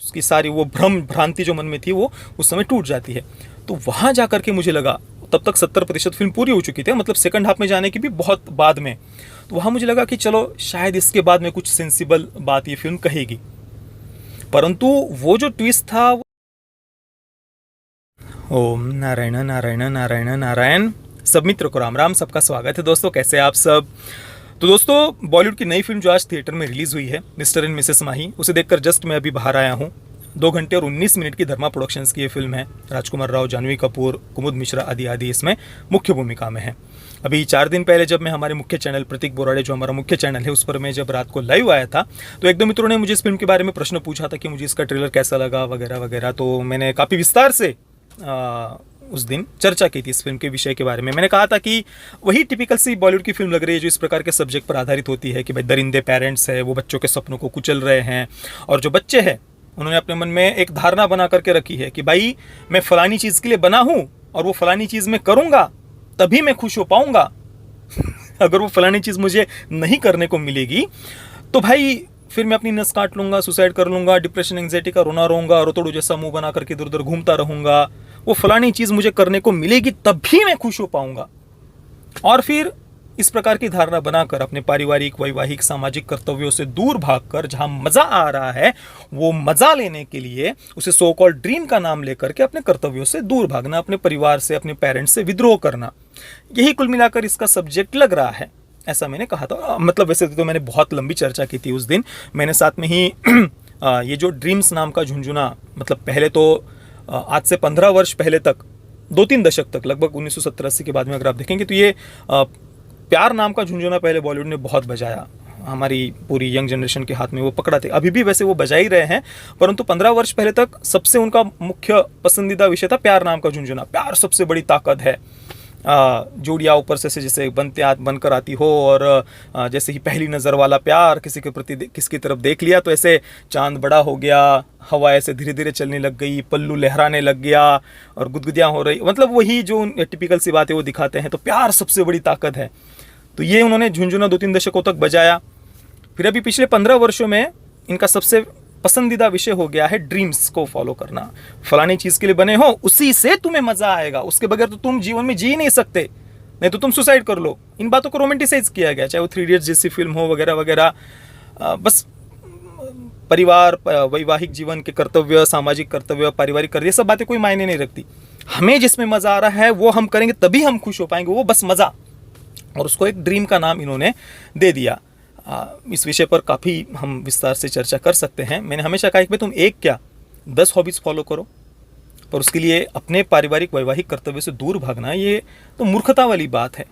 उसकी सारी वो भ्रम भ्रांति जो मन में थी वो उस समय टूट जाती है। तो वहाँ जा करके मुझे लगा, तब तक 70% फिल्म पूरी हो चुकी थी, मतलब सेकंड हाफ में जाने की भी बहुत बाद में। तो वहाँ मुझे लगा कि चलो शायद इसके बाद में कुछ सेंसिबल बात ये फिल्म कहेगी, परंतु वो जो ट्विस्ट था। ओम नारायण नारायण नारायण नारायण। सब मित्रों को राम राम, सबका स्वागत है दोस्तों, कैसे आप सब। तो दोस्तों, बॉलीवुड की नई फिल्म जो आज थिएटर में रिलीज हुई है, मिस्टर एंड मिसेस माही, उसे देखकर जस्ट मैं अभी बाहर आया हूँ। 2 घंटे और 19 मिनट की धर्मा प्रोडक्शंस की ये फिल्म है। राजकुमार राव, जानवी कपूर, कुमुद मिश्रा आदि आदि इसमें मुख्य भूमिका में है। अभी 4 दिन पहले जब मैं हमारे मुख्य चैनल प्रतीक बोराड़े, जो हमारा मुख्य चैनल है, उस पर मैं जब रात को लाइव आया था, तो एक दो मित्रों ने मुझे इस फिल्म के बारे में प्रश्न पूछा था कि मुझे इसका ट्रेलर कैसा लगा वगैरह वगैरह। तो मैंने काफ़ी विस्तार से उस दिन चर्चा की थी इस फिल्म के विषय के बारे में। मैंने कहा था कि वही टिपिकल सी बॉलीवुड की फिल्म लग रही है जो इस प्रकार के सब्जेक्ट पर आधारित होती है कि भाई दरिंदे पेरेंट्स है, वो बच्चों के सपनों को कुचल रहे हैं, और जो बच्चे हैं उन्होंने अपने मन में एक धारणा बना करके रखी है कि भाई मैं फलानी चीज़ के लिए बना हूँ और वो फलानी चीज़ मैं करूँगा तभी मैं खुश हो पाऊँगा। अगर वो फलानी चीज़ मुझे नहीं करने को मिलेगी तो भाई फिर मैं अपनी नस काट लूँगा, सुसाइड कर लूँगा, डिप्रेशन एंग्जाइटी का रोना रहूँगा, रोतोड़ू जैसा मुंह बना करके इधर उधर घूमता रहूँगा। वो फलानी चीज़ मुझे करने को मिलेगी तभी मैं खुश हो पाऊँगा। और फिर इस प्रकार की धारणा बनाकर अपने पारिवारिक, वैवाहिक, सामाजिक कर्तव्यों से दूर भागकर जहाँ मज़ा आ रहा है वो मज़ा लेने के लिए उसे सो कॉल्ड ड्रीम का नाम लेकर के अपने कर्तव्यों से दूर भागना, अपने परिवार से, अपने पेरेंट्स से विद्रोह करना, यही कुल मिलाकर इसका सब्जेक्ट लग रहा है, ऐसा मैंने कहा था। मतलब वैसे तो मैंने बहुत लंबी चर्चा की थी उस दिन। मैंने साथ में ही ये जो ड्रीम्स नाम का झुंझुना, मतलब पहले तो आज से 15 वर्ष पहले तक, 2-3 दशक तक, लगभग 1970-80 के बाद में अगर आप देखेंगे तो ये प्यार नाम का झुंझुना पहले बॉलीवुड ने बहुत बजाया। हमारी पूरी यंग जनरेशन के हाथ में वो पकड़ा थे, अभी भी वैसे वो बजा ही रहे हैं, परंतु 15 वर्ष पहले तक सबसे उनका मुख्य पसंदीदा विषय था प्यार नाम का झुंझुना। प्यार सबसे बड़ी ताकत है, जोड़ियाँ ऊपर से जैसे बनकर आती हो, और जैसे ही पहली नज़र वाला प्यार किसी के प्रति किसकी तरफ देख लिया तो ऐसे चांद बड़ा हो गया, हवा ऐसे धीरे धीरे चलने लग गई, पल्लू लहराने लग गया और गुदगुदियाँ हो रही, मतलब वही जो टिपिकल सी बातें वो दिखाते हैं। तो प्यार सबसे बड़ी ताकत है, तो ये उन्होंने झुंझुना 2-3 दशकों तक बजाया। फिर अभी पिछले 15 वर्षों में इनका सबसे पसंदीदा विषय हो गया है ड्रीम्स को फॉलो करना। फलानी चीज़ के लिए बने हो, उसी से तुम्हें मज़ा आएगा, उसके बगैर तो तुम जीवन में जी नहीं सकते, नहीं तो तुम सुसाइड कर लो। इन बातों को रोमांटिसाइज किया गया, चाहे वो 3 इडियट्स जैसी फिल्म हो वगैरह वगैरह। बस परिवार, वैवाहिक जीवन के कर्तव्य, सामाजिक कर्तव्य, पारिवारिक कर्तव्य, ये सब बातें कोई मायने नहीं रखती। हमें जिसमें मज़ा आ रहा है वो हम करेंगे तभी हम खुश हो पाएंगे, वो बस मज़ा। और उसको एक ड्रीम का नाम इन्होंने दे दिया। इस विषय पर काफ़ी हम विस्तार से चर्चा कर सकते हैं। मैंने हमेशा कहा कि तुम एक क्या 10 हॉबीज़ फॉलो करो, पर उसके लिए अपने पारिवारिक वैवाहिक कर्तव्य से दूर भागना, ये तो मूर्खता वाली बात है।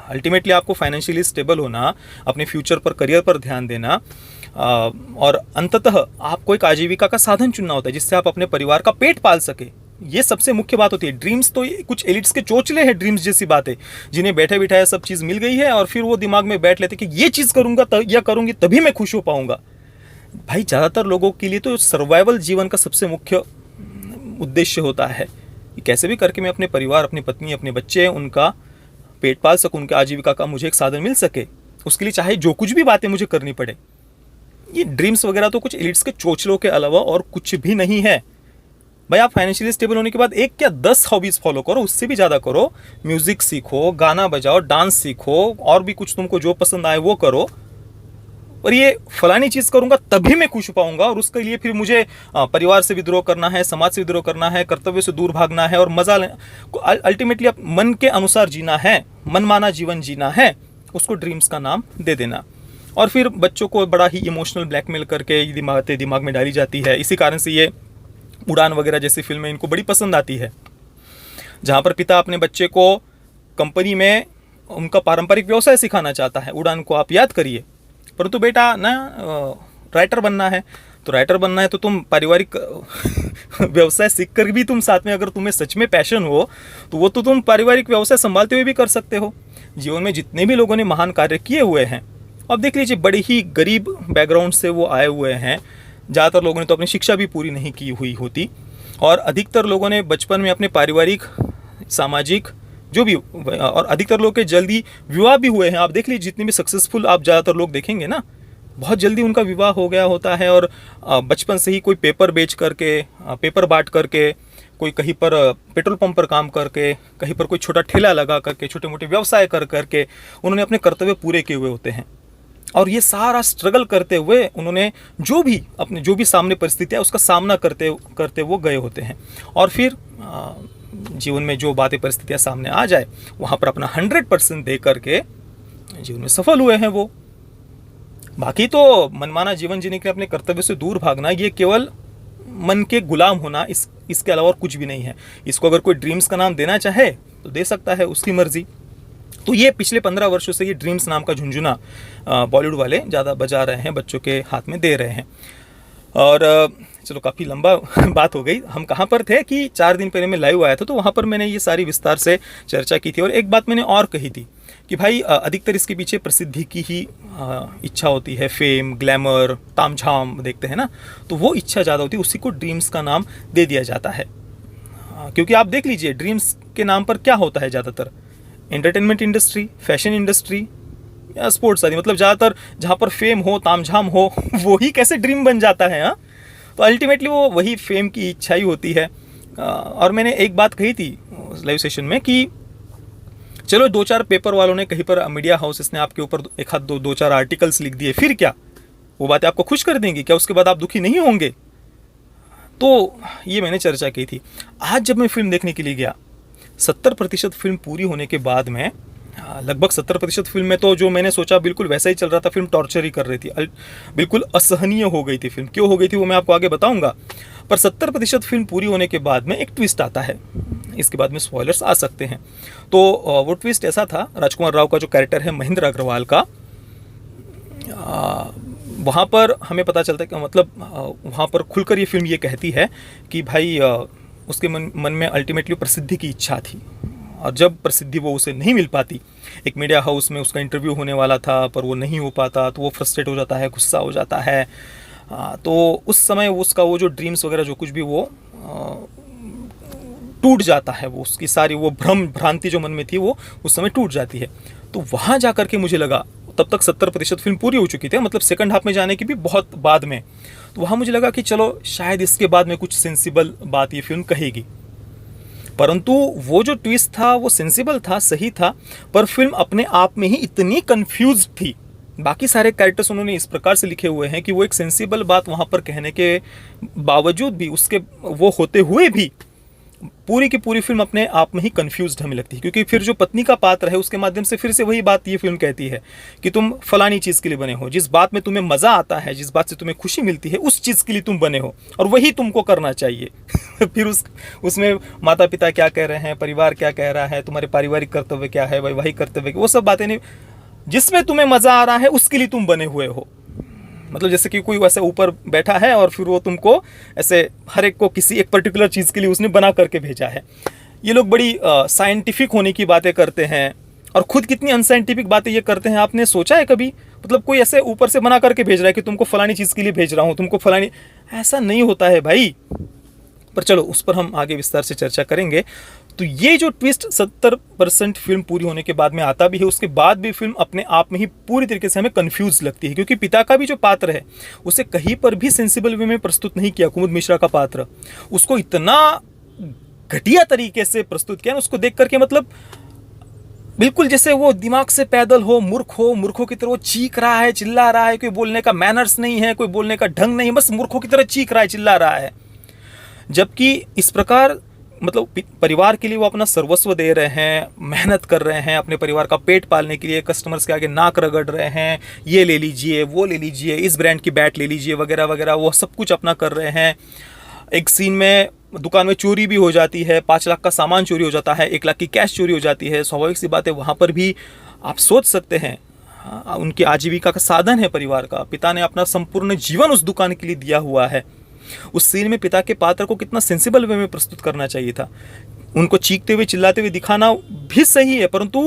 अल्टीमेटली आपको फाइनेंशियली स्टेबल होना, अपने फ्यूचर पर, करियर पर ध्यान देना, और अंततः आपको एक आजीविका का साधन चुनना होता है जिससे आप अपने परिवार का पेट पाल सके। ये सबसे मुख्य बात होती है। ड्रीम्स तो कुछ एलिट्स के चोचले हैं, ड्रीम्स जैसी बातें, जिन्हें बैठे बिठाए सब चीज़ मिल गई है और फिर वो दिमाग में बैठ लेते कि ये चीज़ करूँगा या करूँगी तभी मैं खुश हो पाऊँगा। भाई ज़्यादातर लोगों के लिए तो सर्वाइवल जीवन का सबसे मुख्य उद्देश्य होता है कि कैसे भी करके मैं अपने परिवार, अपनी पत्नी, अपने बच्चे, उनका पेट पाल सकूँ, उनके आजीविका का मुझे एक साधन मिल सके, उसके लिए चाहे जो कुछ भी बातें मुझे करनी पड़े। ये ड्रीम्स वगैरह तो कुछ एलिट्स के चोचलों के अलावा और कुछ भी नहीं है। भाई आप फाइनेंशियली स्टेबल होने के बाद एक क्या 10 हॉबीज़ फॉलो करो, उससे भी ज़्यादा करो। म्यूज़िक सीखो, गाना बजाओ, डांस सीखो, और भी कुछ तुमको जो पसंद आए वो करो। और ये फलानी चीज़ करूँगा तभी मैं खुश पाऊँगा, और उसके लिए फिर मुझे परिवार से विद्रोह करना है, समाज से विद्रोह करना है, कर्तव्य से दूर भागना है और मज़ा अल्टीमेटली आप मन के अनुसार जीना है, मनमाना जीवन जीना है, उसको ड्रीम्स का नाम दे देना। और फिर बच्चों को बड़ा ही इमोशनल ब्लैकमेल करके ये दिमाग में डाली जाती है। इसी कारण से ये उड़ान वगैरह जैसी फिल्में इनको बड़ी पसंद आती है, जहाँ पर पिता अपने बच्चे को कंपनी में उनका पारंपरिक व्यवसाय सिखाना चाहता है। उड़ान को आप याद करिए, परंतु बेटा ना राइटर बनना है, तो राइटर बनना है तो तुम पारिवारिक व्यवसाय सीख कर भी तुम साथ में, अगर तुम्हें सच में पैशन हो तो वो तो तुम पारिवारिक व्यवसाय संभालते हुए भी कर सकते हो। जीवन में जितने भी लोगों ने महान कार्य किए हुए हैं, अब देख लीजिए, बड़े ही गरीब बैकग्राउंड से वो आए हुए हैं। ज़्यादातर लोगों ने तो अपनी शिक्षा भी पूरी नहीं की हुई होती, और अधिकतर लोगों ने बचपन में अपने पारिवारिक, सामाजिक जो भी, और अधिकतर लोग के जल्दी विवाह भी हुए हैं। आप देख लीजिए, जितने भी सक्सेसफुल आप ज़्यादातर लोग देखेंगे ना, बहुत जल्दी उनका विवाह हो गया होता है और बचपन से ही कोई पेपर बेच करके, पेपर बांट करके, कोई कहीं पर पेट्रोल पंप पर काम करके, कहीं पर कोई छोटा ठेला लगा करके, छोटे मोटे व्यवसाय कर करके उन्होंने अपने कर्तव्य पूरे किए हुए होते हैं। और ये सारा स्ट्रगल करते हुए उन्होंने जो भी सामने परिस्थितियाँ उसका सामना करते करते वो गए होते हैं। और फिर जीवन में जो बातें परिस्थितियाँ सामने आ जाए वहाँ पर अपना 100% दे करके जीवन में सफल हुए हैं वो। बाकी तो मनमाना जीवन जीने के लिए अपने कर्तव्य से दूर भागना, ये केवल मन के गुलाम होना, इसके अलावा और कुछ भी नहीं है। इसको अगर कोई ड्रीम्स का नाम देना चाहे तो दे सकता है, उसकी मर्जी। तो ये पिछले 15 वर्षों से ये ड्रीम्स नाम का झुंझुना बॉलीवुड वाले ज़्यादा बजा रहे हैं, बच्चों के हाथ में दे रहे हैं। और चलो काफ़ी लंबा बात हो गई। हम कहाँ पर थे कि 4 दिन पहले मैं लाइव आया था, तो वहाँ पर मैंने ये सारी विस्तार से चर्चा की थी। और एक बात मैंने और कही थी कि भाई अधिकतर इसके पीछे प्रसिद्धि की ही इच्छा होती है, फेम, ग्लैमर, तामझाम देखते हैं ना, तो वो इच्छा ज़्यादा होती है, उसी को ड्रीम्स का नाम दे दिया जाता है। क्योंकि आप देख लीजिए ड्रीम्स के नाम पर क्या होता है ज़्यादातर, एंटरटेनमेंट इंडस्ट्री, फैशन इंडस्ट्री या स्पोर्ट्स आदि, मतलब ज़्यादातर जहाँ पर फेम हो, तामझाम हो वो ही कैसे ड्रीम बन जाता है। हाँ, तो अल्टीमेटली वो वही फेम की इच्छा ही होती है। और मैंने एक बात कही थी लाइव सेशन में कि चलो 2-4 पेपर वालों ने, कहीं पर मीडिया हाउसेस ने आपके ऊपर एक हाथ 2-4 आर्टिकल्स लिख दिए, फिर क्या वो बातें आपको खुश कर देंगी क्या? उसके बाद आप दुखी नहीं होंगे? तो ये मैंने चर्चा की थी। आज जब मैं फिल्म देखने के लिए गया, 70% फिल्म पूरी होने के बाद में, लगभग 70% फिल्म में तो जो मैंने सोचा बिल्कुल वैसा ही चल रहा था, फिल्म टॉर्चर ही कर रही थी, बिल्कुल असहनीय हो गई थी फिल्म। क्यों हो गई थी वो मैं आपको आगे बताऊंगा। पर 70% फिल्म पूरी होने के बाद में एक ट्विस्ट आता है, इसके बाद में स्पॉयलर्स आ सकते हैं। तो वो ट्विस्ट ऐसा था, राजकुमार राव का जो कैरेक्टर है महेंद्र अग्रवाल का, वहाँ पर हमें पता चलता है कि मतलब वहाँ पर खुलकर ये फिल्म ये कहती है कि भाई उसके मन में अल्टीमेटली प्रसिद्धि की इच्छा थी, और जब प्रसिद्धि वो उसे नहीं मिल पाती, एक मीडिया हाउस में उसका इंटरव्यू होने वाला था पर वो नहीं हो पाता, तो वो फ्रस्ट्रेट हो जाता है, गुस्सा हो जाता है। तो उस समय उसका वो जो ड्रीम्स वगैरह जो कुछ भी वो टूट जाता है, वो उसकी सारी वो भ्रांति जो मन में थी वो उस समय टूट जाती है। तो वहाँ जा कर के मुझे लगा, तब तक 70% फिल्म पूरी हो चुकी थी, मतलब सेकंड हाफ में जाने की भी बहुत बाद में, तो वहाँ मुझे लगा कि चलो शायद इसके बाद में कुछ सेंसिबल बात ये फिल्म कहेगी। परंतु वो जो ट्विस्ट था वो सेंसिबल था, सही था, पर फिल्म अपने आप में ही इतनी कंफ्यूज थी। बाकी सारे कैरेक्टर्स उन्होंने इस प्रकार से लिखे हुए हैं कि वो एक सेंसिबल बात वहाँ पर कहने के बावजूद भी, उसके वो होते हुए भी पूरी की पूरी फिल्म अपने आप में ही कंफ्यूज्ड हमें लगती है। क्योंकि फिर जो पत्नी का पात्र है उसके माध्यम से फिर से वही बात ये फिल्म कहती है कि तुम फलानी चीज़ के लिए बने हो, जिस बात में तुम्हें मज़ा आता है, जिस बात से तुम्हें खुशी मिलती है, उस चीज़ के लिए तुम बने हो और वही तुमको करना चाहिए। फिर उसमें माता पिता क्या कह रहे हैं, परिवार क्या कह रहा है, तुम्हारे पारिवारिक कर्तव्य क्या है, वैवाहिक कर्तव्य, वो सब बातें नहीं, जिसमें तुम्हें मज़ा आ रहा है उसके लिए तुम बने हुए हो। मतलब जैसे कि कोई वैसे ऊपर बैठा है और फिर वो तुमको ऐसे हर एक को किसी एक पर्टिकुलर चीज़ के लिए उसने बना करके भेजा है। ये लोग बड़ी साइंटिफिक होने की बातें करते हैं और खुद कितनी अनसाइंटिफिक बातें ये करते हैं। आपने सोचा है कभी? मतलब कोई ऐसे ऊपर से बना करके भेज रहा है कि तुमको फलानी चीज़ के लिए भेज रहा हूँ, तुमको फलानी, ऐसा नहीं होता है भाई। पर चलो उस पर हम आगे विस्तार से चर्चा करेंगे। तो ये जो ट्विस्ट 70% फिल्म पूरी होने के बाद में आता भी है, उसके बाद भी फिल्म अपने आप में ही पूरी तरीके से हमें कंफ्यूज लगती है। क्योंकि पिता का भी जो पात्र है उसे कहीं पर भी सेंसिबल वे में प्रस्तुत नहीं किया। कुमुद मिश्रा का पात्र, उसको इतना घटिया तरीके से प्रस्तुत किया ना, उसको देख करके मतलब बिल्कुल जैसे वो दिमाग से पैदल हो, मूर्खों की तरह वो चीख रहा है, चिल्ला रहा है, कोई बोलने का मैनर्स नहीं है, कोई बोलने का ढंग नहीं, बस मूर्खों की तरह चीख रहा है, चिल्ला रहा है। जबकि इस प्रकार मतलब परिवार के लिए वो अपना सर्वस्व दे रहे हैं, मेहनत कर रहे हैं, अपने परिवार का पेट पालने के लिए कस्टमर्स के आगे नाक रगड़ रहे हैं, ये ले लीजिए, वो ले लीजिए, इस ब्रांड की बैट ले लीजिए वगैरह वगैरह, वो सब कुछ अपना कर रहे हैं। एक सीन में दुकान में चोरी भी हो जाती है, 5 लाख का सामान चोरी हो जाता है, 1 लाख की कैश चोरी हो जाती है। स्वाभाविक सी बात है, वहाँ पर भी आप सोच सकते हैं उनकी आजीविका का साधन है परिवार का, पिता ने अपना संपूर्ण जीवन उस दुकान के लिए दिया हुआ है। उस सीन में पिता के पात्र को कितना सेंसिबल वे में प्रस्तुत करना चाहिए था। उनको चीखते हुए चिल्लाते हुए दिखाना भी सही है, परंतु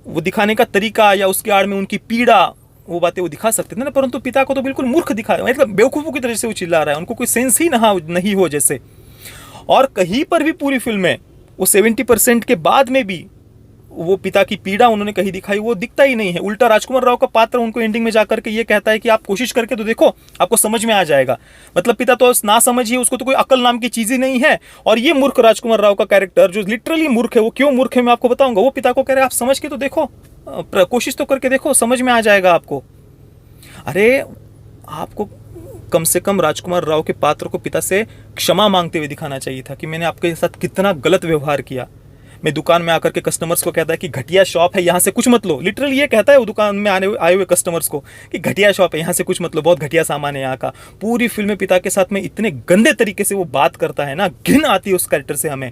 वो दिखाने का तरीका या उसके आड़ में उनकी पीड़ा, वो बातें वो दिखा सकते थे ना। परंतु पिता को तो बिल्कुल मूर्ख दिखा, मतलब बेवकूफ़ों की तरह से वो चिल्ला रहा है, उनको कोई सेंस ही नहीं हो जैसे। और कहीं पर भी पूरी फिल्म में वो 70% के बाद में भी वो पिता की पीड़ा उन्होंने कहीं दिखाई, वो दिखता ही नहीं है। उल्टा राजकुमार राव का पात्र उनको एंडिंग में जाकर के ये कहता है कि आप कोशिश करके तो देखो, आपको समझ में आ जाएगा। मतलब पिता तो ना समझिए, उसको तो कोई अकल नाम की चीज ही नहीं है। और ये मूर्ख राजकुमार राव का कैरेक्टर जो लिटरली मूर्ख है, वो क्यों मूर्ख है मैं आपको बताऊंगा। वो पिता को कह रहे हैं आप समझ के तो देखो, कोशिश तो करके देखो, समझ में आ जाएगा आपको। अरे आपको कम से कम राजकुमार राव के पात्र को पिता से क्षमा मांगते हुए दिखाना चाहिए था कि मैंने आपके साथ कितना गलत व्यवहार किया। मैं दुकान में आकर के कस्टमर्स को कहता है कि घटिया शॉप है, यहाँ से कुछ मत लो। लिटरली ये कहता है वो दुकान में आए हुए कस्टमर्स को कि घटिया शॉप है, यहाँ से कुछ मत लो, बहुत घटिया सामान है यहाँ का। पूरी फिल्म में पिता के साथ में इतने गंदे तरीके से वो बात करता है ना, घिन आती है उस कैरेक्टर से हमें।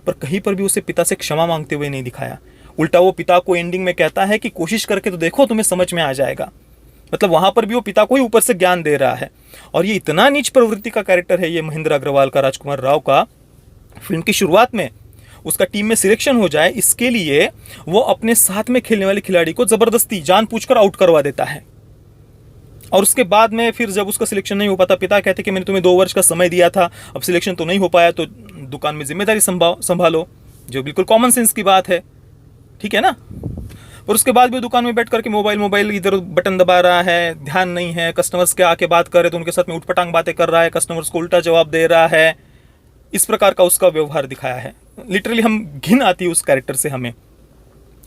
पर कहीं पर भी उसे पिता से क्षमा मांगते हुए नहीं दिखाया। उल्टा वो पिता को एंडिंग में कहता है कि कोशिश करके तो देखो, तुम्हें समझ में आ जाएगा। मतलब वहां पर भी वो पिता को ही ऊपर से ज्ञान दे रहा है। और ये इतना नीच प्रवृत्ति का कैरेक्टर है ये महेंद्र अग्रवाल का, राजकुमार राव का। फिल्म की शुरुआत में उसका टीम में सिलेक्शन हो जाए, इसके लिए वो अपने साथ में खेलने वाले खिलाड़ी को जबरदस्ती जानबूझकर आउट करवा देता है। और उसके बाद में फिर जब उसका सिलेक्शन नहीं हो पाता, पिता कहते कि मैंने तुम्हें 2 वर्ष का समय दिया था, अब सिलेक्शन तो नहीं हो पाया तो दुकान में जिम्मेदारी संभालो, जो बिल्कुल कॉमन सेंस की बात है, ठीक है ना। और उसके बाद भी दुकान में बैठ करके मोबाइल इधर बटन दबा रहा है, ध्यान नहीं है। कस्टमर्स के आके बात कर रहे तो उनके साथ में उठपटांग बातें कर रहा है, कस्टमर्स को उल्टा जवाब दे रहा है। इस प्रकार का उसका व्यवहार दिखाया है। लिटरली हम घिन आती है उस कैरेक्टर से हमें।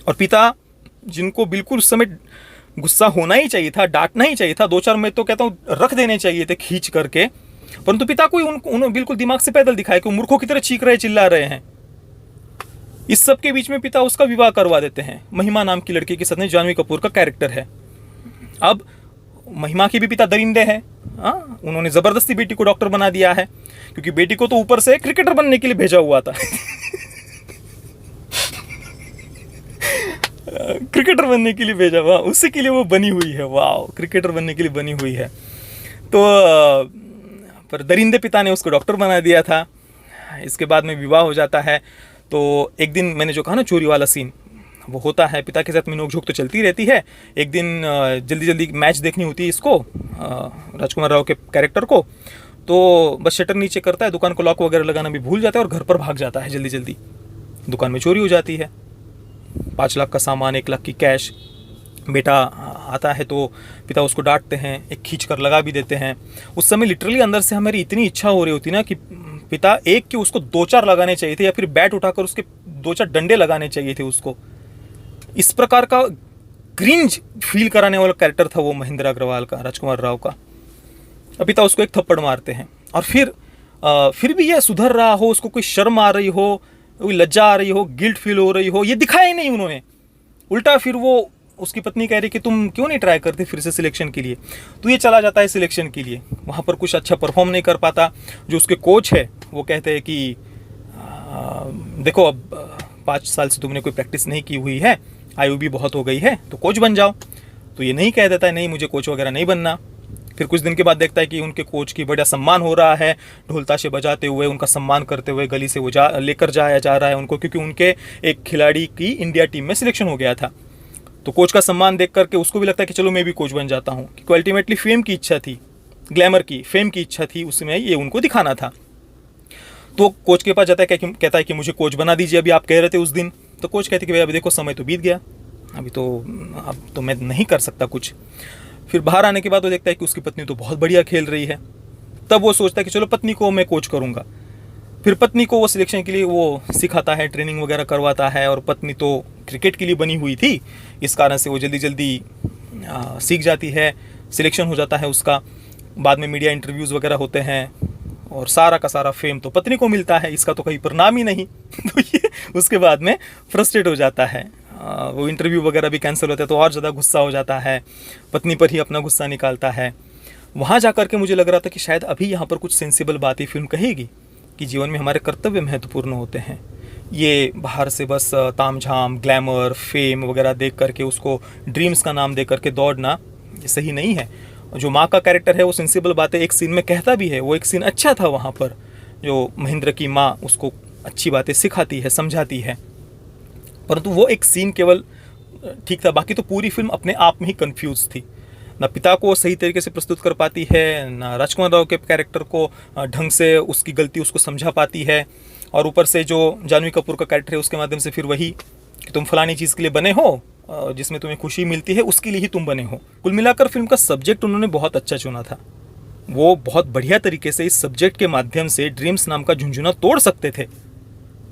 और पिता जिनको बिल्कुल उस समय गुस्सा होना ही चाहिए था, डांटना ही चाहिए था, 2-4 मैं तो कहता हूँ रख देने चाहिए थे खींच करके, परंतु पिता को उन्होंने बिल्कुल दिमाग से पैदल दिखाया कि मूर्खों की तरह चीख रहे चिल्ला रहे हैं। इस सब के बीच में पिता उसका विवाह करवा देते हैं महिमा नाम की लड़की के साथ में। जानवी कपूर का कैरेक्टर है। अब महिमा के भी पिता दरिंदे हैं, उन्होंने जबरदस्ती बेटी को डॉक्टर बना दिया है, क्योंकि बेटी को तो ऊपर से क्रिकेटर बनने के लिए भेजा हुआ था। क्रिकेटर बनने के लिए भेजा हुआ, उसी के लिए वो बनी हुई है। वाह, क्रिकेटर बनने के लिए बनी हुई है। तो पर दरिंदे पिता ने उसको डॉक्टर बना दिया था। इसके बाद में विवाह हो जाता है। तो एक दिन मैंने जो कहा ना चोरी वाला सीन, वो होता है। पिता के साथ में नोकझोंक तो चलती रहती है। एक दिन जल्दी जल्दी मैच देखनी होती है इसको, राजकुमार राव के कैरेक्टर को। तो बस शटर नीचे करता है, दुकान को लॉक वगैरह लगाना भी भूल जाता है और घर पर भाग जाता है जल्दी जल्दी। दुकान में चोरी हो जाती है, 5 लाख का सामान, 1 लाख की कैश। बेटा आता है तो पिता उसको डांटते हैं, एक खींच कर लगा भी देते हैं। उस समय लिटरली अंदर से हमारी इतनी इच्छा हो रही होती ना कि पिता एक के उसको 2-4 लगाने चाहिए थे, या फिर बैट उठाकर उसके 2-4 डंडे लगाने चाहिए थे उसको। इस प्रकार का क्रिंज फील कराने वाला कैरेक्टर था वो महेंद्र अग्रवाल का, राजकुमार राव का। अब पिता उसको एक थप्पड़ मारते हैं और फिर भी यह सुधर रहा हो, उसको कोई शर्म आ रही हो, कोई लज्जा आ रही हो, गिल्ट फील हो रही हो, ये दिखाया ही नहीं उन्होंने। उल्टा फिर वो उसकी पत्नी कह रही कि तुम क्यों नहीं ट्राई करते फिर से सिलेक्शन के लिए। तो ये चला जाता है सिलेक्शन के लिए, वहाँ पर कुछ अच्छा परफॉर्म नहीं कर पाता। जो उसके कोच है वो कहते हैं कि देखो अब 5 साल से तुमने कोई प्रैक्टिस नहीं की हुई है, आयु भी बहुत हो गई है, तो कोच बन जाओ। तो ये नहीं कह देता है नहीं मुझे कोच वगैरह नहीं बनना। फिर कुछ दिन के बाद देखता है कि उनके कोच की बड़ा सम्मान हो रहा है, ढोल ताशे बजाते हुए उनका सम्मान करते हुए गली से वो लेकर जाया जा रहा है उनको, क्योंकि उनके एक खिलाड़ी की इंडिया टीम में सिलेक्शन हो गया था। तो कोच का सम्मान देख करके उसको भी लगता है कि चलो मैं भी कोच बन जाता हूँ, क्योंकि अल्टीमेटली फेम की इच्छा थी, ग्लैमर की, फेम की इच्छा थी, उसमें ये उनको दिखाना था। तो कोच के पास जाता है, कहता है कि मुझे कोच बना दीजिए, अभी आप कह रहे थे उस दिन। तो कोच कहते कि भाई अभी देखो समय तो बीत गया, अब तो मैं नहीं कर सकता कुछ। फिर बाहर आने के बाद वो देखता है कि उसकी पत्नी तो बहुत बढ़िया खेल रही है। तब वो सोचता है कि चलो पत्नी को मैं कोच करूँगा। फिर पत्नी को वो सिलेक्शन के लिए वो सिखाता है, ट्रेनिंग वगैरह करवाता है। और पत्नी तो क्रिकेट के लिए बनी हुई थी, इस कारण से वो जल्दी जल्दी सीख जाती है, सिलेक्शन हो जाता है उसका। बाद में मीडिया इंटरव्यूज़ वगैरह होते हैं और सारा का सारा फेम तो पत्नी को मिलता है, इसका तो कहीं पर नाम ही नहीं। तो ये उसके बाद में फ्रस्ट्रेट हो जाता है। वो इंटरव्यू वगैरह भी कैंसिल होता है तो और ज़्यादा गुस्सा हो जाता है, पत्नी पर ही अपना गुस्सा निकालता है। वहाँ जा कर के मुझे लग रहा था कि शायद अभी यहाँ पर कुछ सेंसिबल बातें फिल्म कहेगी कि जीवन में हमारे कर्तव्य महत्वपूर्ण होते हैं। ये बाहर से बस तामझाम, ग्लैमर, फेम वगैरह देख करके उसको ड्रीम्स का नाम दे करके दौड़ना ये सही नहीं है। जो माँ का कैरेक्टर है वो सेंसिबल बातें एक सीन में कहता भी है, वो एक सीन अच्छा था वहाँ पर, जो महेंद्र की माँ उसको अच्छी बातें सिखाती है, समझाती है। परंतु वो एक सीन केवल ठीक था, बाकी तो पूरी फिल्म अपने आप में ही कंफ्यूज थी। ना पिता को सही तरीके से प्रस्तुत कर पाती है, ना राजकुमार राव के कैरेक्टर को ढंग से उसकी गलती उसको समझा पाती है। और ऊपर से जो जानवी कपूर का कैरेक्टर है उसके माध्यम से फिर वही कि तुम फलानी चीज़ के लिए बने हो, जिसमें तुम्हें खुशी मिलती है उसके लिए ही तुम बने हो। कुल मिलाकर फिल्म का सब्जेक्ट उन्होंने बहुत अच्छा चुना था। वो बहुत बढ़िया तरीके से इस सब्जेक्ट के माध्यम से ड्रीम्स नाम का झुंझुना तोड़ सकते थे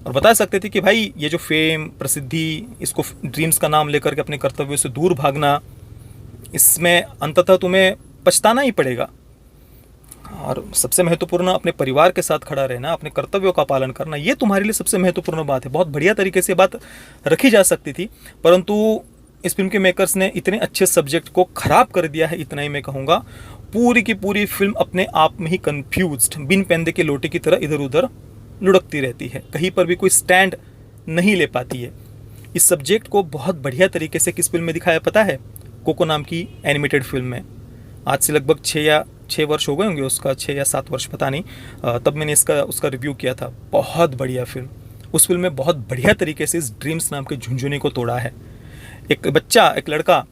और बता सकते थे कि भाई ये जो फेम, प्रसिद्धि, इसको ड्रीम्स का नाम लेकर के अपने कर्तव्यों से दूर भागना, इसमें अंततः तुम्हें पछताना ही पड़ेगा। और सबसे महत्वपूर्ण, अपने परिवार के साथ खड़ा रहना, अपने कर्तव्यों का पालन करना, ये तुम्हारे लिए सबसे महत्वपूर्ण बात है। बहुत बढ़िया तरीके से बात रखी जा सकती थी, परंतु इस फिल्म के मेकर्स ने इतने अच्छे सब्जेक्ट को ख़राब कर दिया है, इतना ही मैं कहूँगा। पूरी की पूरी फिल्म अपने आप में ही कन्फ्यूज्ड, बिन पैंदे के लोटे की तरह इधर उधर लुढ़कती रहती है, कहीं पर भी कोई स्टैंड नहीं ले पाती है। इस सब्जेक्ट को बहुत बढ़िया तरीके से किस फिल्म में दिखाया पता है? कोको नाम की एनिमेटेड फिल्म में। आज से लगभग 6 वर्ष हो गए होंगे उसका, 6 या 7 वर्ष पता नहीं, तब मैंने उसका रिव्यू किया था। बहुत बढ़िया फिल्म। उस फिल्म में बहुत बढ़िया तरीके से इस ड्रीम्स नाम के झुंझुने को तोड़ा है। एक बच्चा, एक लड़का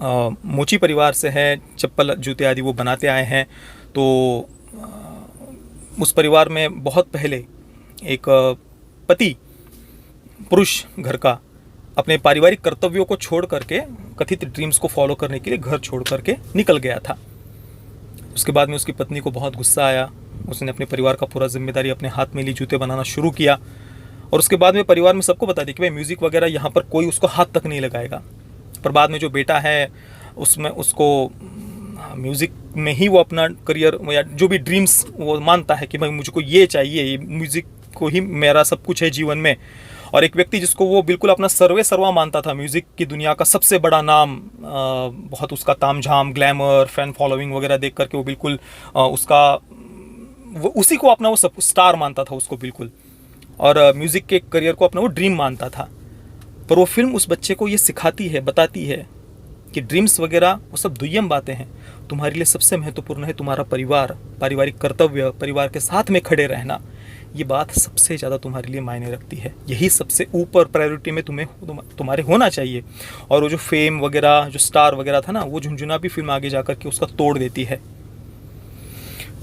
मोची परिवार से है, चप्पल जूते आदि वो बनाते आए हैं। तो उस परिवार में बहुत पहले एक पति पुरुष घर का अपने पारिवारिक कर्तव्यों को छोड़ करके, कथित ड्रीम्स को फॉलो करने के लिए घर छोड़ करके निकल गया था। उसके बाद में उसकी पत्नी को बहुत गुस्सा आया, उसने अपने परिवार का पूरा जिम्मेदारी अपने हाथ में ली, जूते बनाना शुरू किया। और उसके बाद में परिवार में सबको बता दिया कि भाई म्यूज़िक वगैरह यहाँ पर कोई उसको हाथ तक नहीं लगाएगा। पर बाद में जो बेटा है उसमें उसको म्यूज़िक में ही वो अपना करियर या जो भी ड्रीम्स वो मानता है कि भाई मुझको ये चाहिए, ये म्यूज़िक को ही मेरा सब कुछ है जीवन में। और एक व्यक्ति जिसको वो बिल्कुल अपना सर्वे सर्वा मानता था, म्यूज़िक की दुनिया का सबसे बड़ा नाम, बहुत उसका तामझाम, ग्लैमर, फैन फॉलोइंग वगैरह देख करके वो बिल्कुल वो उसी को अपना वो सब स्टार मानता था उसको बिल्कुल, और म्यूज़िक के करियर को अपना वो ड्रीम मानता था। पर वो फिल्म उस बच्चे को ये सिखाती है, बताती है कि ड्रीम्स वगैरह वो सब दुय्यम बातें हैं। तुम्हारे लिए सबसे महत्वपूर्ण है तुम्हारा परिवार, पारिवारिक कर्तव्य, परिवार के साथ में खड़े रहना। ये बात सबसे ज़्यादा तुम्हारे लिए मायने रखती है, यही सबसे ऊपर प्रायोरिटी में तुम्हारे होना चाहिए। और वो जो फेम वगैरह, जो स्टार वगैरह था ना, वो झुंझुना भी फिल्म आगे जाकर के उसका तोड़ देती है।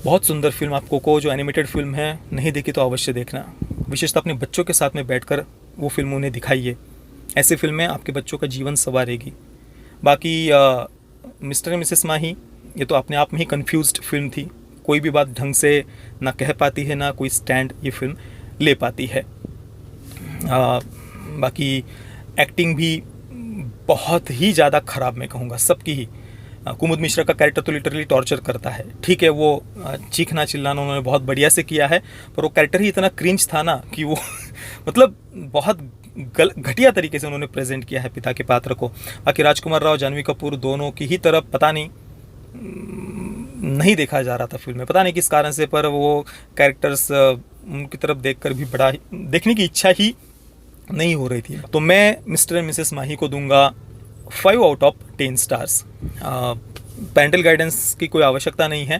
बहुत सुंदर फिल्म। आप कोको जो एनिमेटेड फिल्म है, नहीं देखी तो अवश्य देखना। विशेषतः अपने बच्चों के साथ में बैठकर वो फिल्म उन्हें दिखाइए। ऐसी फिल्में आपके बच्चों का जीवन संवारेगी। बाकी मिस्टर एंड मिसेस माही, ये तो अपने आप में ही कन्फ्यूज्ड फिल्म थी। कोई भी बात ढंग से ना कह पाती है, ना कोई स्टैंड ये फिल्म ले पाती है। बाकी एक्टिंग भी बहुत ही ज़्यादा ख़राब मैं कहूँगा, सबकी ही। कुमुद मिश्रा का कैरेक्टर तो लिटरली टॉर्चर करता है। ठीक है, वो चीखना चिल्लाना उन्होंने बहुत बढ़िया से किया है, पर वो कैरेक्टर ही इतना क्रिंज था ना कि वो मतलब बहुत घटिया तरीके से उन्होंने प्रेजेंट किया है पिता के पात्र को। बाकी राजकुमार राव, जानवी कपूर, दोनों की ही तरफ पता नहीं देखा जा रहा था फिल्म में, पता नहीं किस कारण से, पर वो कैरेक्टर्स उनकी तरफ देखकर भी बड़ा देखने की इच्छा ही नहीं हो रही थी। तो मैं मिस्टर एंड मिसेस माही को दूंगा 5 out of 10 stars. Parental guidance की कोई आवश्यकता नहीं है।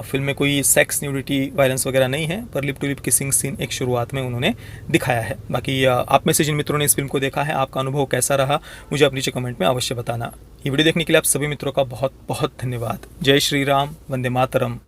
फिल्म में कोई सेक्स, न्यूडिटी, वायलेंस वगैरह नहीं है, पर lip to lip kissing scene एक शुरुआत में उन्होंने दिखाया है। बाकी आप में से जिन मित्रों ने इस फिल्म को देखा है, आपका अनुभव कैसा रहा, मुझे आप नीचे कमेंट में अवश्य बताना। ये वीडियो देखने के लिए आप सभी मित्रों का बहुत बहुत धन्यवाद। जय श्री राम, वंदे मातरम।